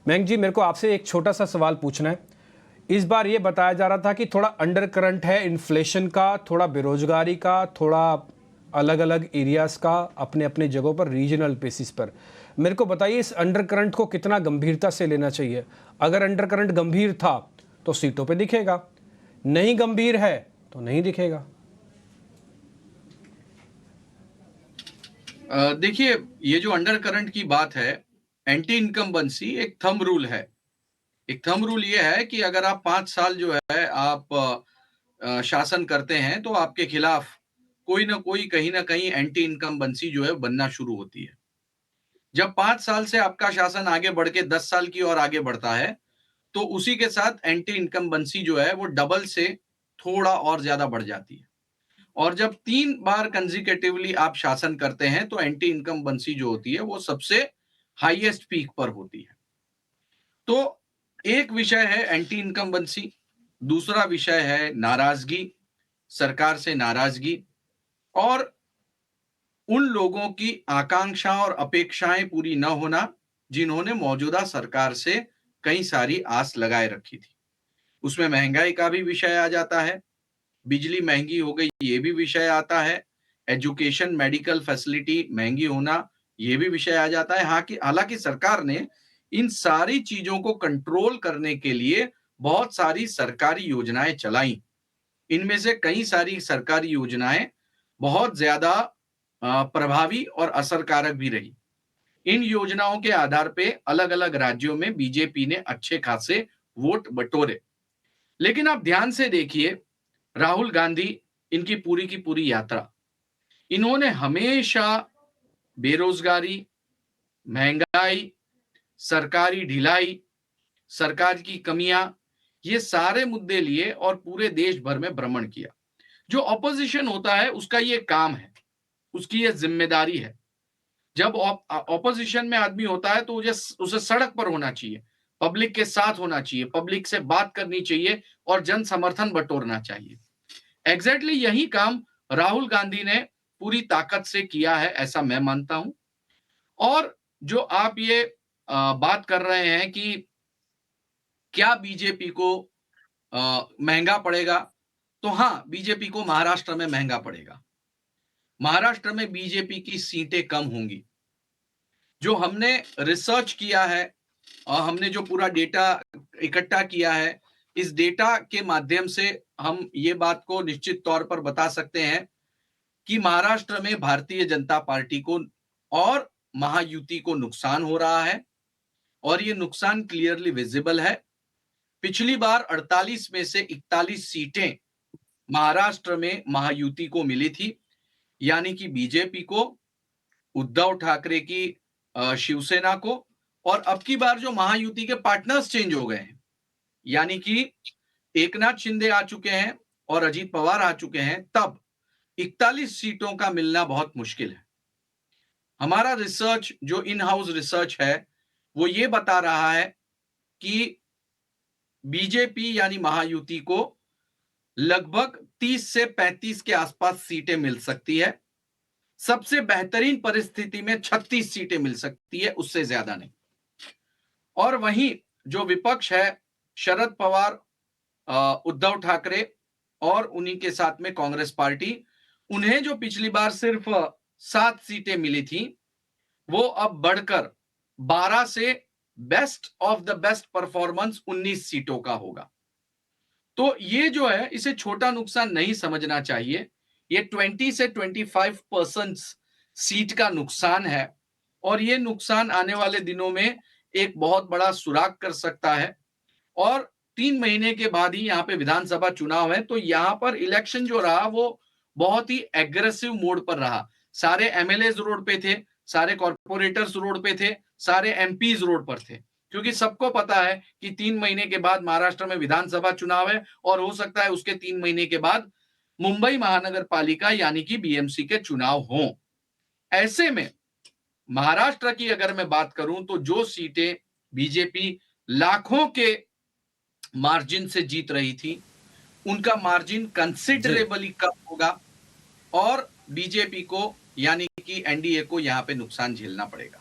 मयंक जी, मेरे को आपसे एक छोटा सा सवाल पूछना है। इस बार ये बताया जा रहा था कि थोड़ा अंडर करंट है इन्फ्लेशन का, थोड़ा बेरोजगारी का, थोड़ा अलग अलग एरियाज का, अपने अपने जगहों पर रीजनल बेसिस पर। मेरे को बताइए इस अंडर करंट को कितना गंभीरता से लेना चाहिए। अगर अंडर करंट गंभीर था तो सीटों पे दिखेगा, नहीं गंभीर है तो नहीं दिखेगा। देखिए, ये जो अंडर करंट की बात है, एंटी इनकम्बेंसी एक थंब रूल है। एक थंब रूल ये है कि अगर आप 5 साल जो है आप शासन करते हैं, तो आपके खिलाफ कोई ना कोई कहीं न कहीं एंटी इनकम्बेंसी जो है बनना शुरू होती है। जब 5 साल से आपका शासन आगे बढ़ के 10 साल की ओर आगे बढ़ता है, तो उसी के साथ एंटी इनकम्बेंसी जो है वो डबल से थोड़ा और ज़्यादा बढ़ जाती है। और जब 3 बार कंसेक्यूटिवली आप शासन करते हैं, तो एंटी इनकम्बेंसी जो होती है वो सबसे हाईएस्ट पीक पर होती है। तो एक विषय है एंटी इनकम्बेंसी, दूसरा विषय है नाराजगी, सरकार से नाराजगी और उन लोगों की आकांक्षा और अपेक्षाएं पूरी न होना, जिन्होंने मौजूदा सरकार से कई सारी आस लगाए रखी थी। उसमें महंगाई का भी विषय आ जाता है, बिजली महंगी हो गई ये भी विषय आता है, एजुकेशन मेडिकल फैसिलिटी महंगी होना ये भी विषय आ जाता है। हालांकि सरकार ने इन सारी चीजों को कंट्रोल करने के लिए बहुत सारी सरकारी योजनाएं चलाई। इनमें से कई सारी सरकारी योजनाएं बहुत ज्यादा प्रभावी और असरकारक भी रही। इन योजनाओं के आधार पे अलग-अलग राज्यों में बीजेपी ने अच्छे खासे वोट बटोरे। लेकिन आप ध्यान से देखिए, राहुल गांधी इनकी पूरी की पूरी यात्रा, इन्होंने हमेशा बेरोजगारी, महंगाई, सरकारी ढिलाई, सरकार की कमियां, ये सारे मुद्दे लिए और पूरे देश भर में भ्रमण किया। जो ऑपोजिशन होता है उसका ये काम है, उसकी ये जिम्मेदारी है। जब ऑपोजिशन में आदमी होता है तो उसे सड़क पर होना चाहिए, पब्लिक के साथ होना चाहिए, पब्लिक से बात करनी चाहिए और जन समर्थन बटोरना चाहिए। एग्जैक्टली यही काम राहुल गांधी ने पूरी ताकत से किया है, ऐसा मैं मानता हूं। और जो आप ये बात कर रहे हैं कि क्या बीजेपी को महंगा पड़ेगा, तो हाँ, बीजेपी को महाराष्ट्र में महंगा पड़ेगा। महाराष्ट्र में बीजेपी की सीटें कम होंगी। जो हमने रिसर्च किया है और हमने जो पूरा डेटा इकट्ठा किया है, इस डेटा के माध्यम से हम ये बात को निश्चित तौर पर बता सकते हैं कि महाराष्ट्र में भारतीय जनता पार्टी को और महायुति को नुकसान हो रहा है और ये नुकसान क्लियरली विजिबल है। पिछली बार 48 में से 41 सीटें महाराष्ट्र में महायुति को मिली थी, यानी कि बीजेपी को, उद्धव ठाकरे की शिवसेना को। और अब की बार जो महायुति के पार्टनर्स चेंज हो गए हैं, यानी कि एकनाथ शिंदे आ चुके हैं और अजीत पवार आ चुके हैं, तब 41 सीटों का मिलना बहुत मुश्किल है। हमारा रिसर्च जो इन हाउस रिसर्च है वो ये बता रहा है कि बीजेपी यानी महायुति को लगभग 30 से 35 के आसपास सीटें मिल सकती है। सबसे बेहतरीन परिस्थिति में 36 सीटें मिल सकती है, उससे ज्यादा नहीं। और वहीं जो विपक्ष है, शरद पवार, उद्धव ठाकरे और उन्हीं के साथ में कांग्रेस पार्टी, उन्हें जो पिछली बार सिर्फ 7 सीटें मिली थी, वो अब बढ़कर 12 से best of the best performance 19 सीटों का होगा। तो ये जो है, इसे छोटा नुकसान नहीं समझना चाहिए। ये 20 से 25% सीट का नुकसान है और ये नुकसान आने वाले दिनों में एक बहुत बड़ा सुराग कर सकता है। और 3 महीने के बाद ही यहाँ पे विधानसभा चुनाव है, तो यहाँ पर इलेक्शन जो रहा वो बहुत ही एग्रेसिव मोड पर रहा। सारे एमएलएज रोड पे थे, सारे कॉर्पोरेटर्स रोड पे थे, सारे एमपीज रोड पर थे, क्योंकि सबको पता है कि 3 महीने के बाद महाराष्ट्र में विधानसभा चुनाव है और हो सकता है उसके 3 महीने के बाद मुंबई महानगर पालिका यानी कि बीएमसी के चुनाव हों। ऐसे में महाराष्ट्र की अगर मैं बात करूं तो जो सीटें बीजेपी लाखों के मार्जिन से जीत रही थी, उनका मार्जिन जी, कंसिडरेबली कम होगा और बीजेपी को यानी कि एनडीए को यहां पे नुकसान झेलना पड़ेगा।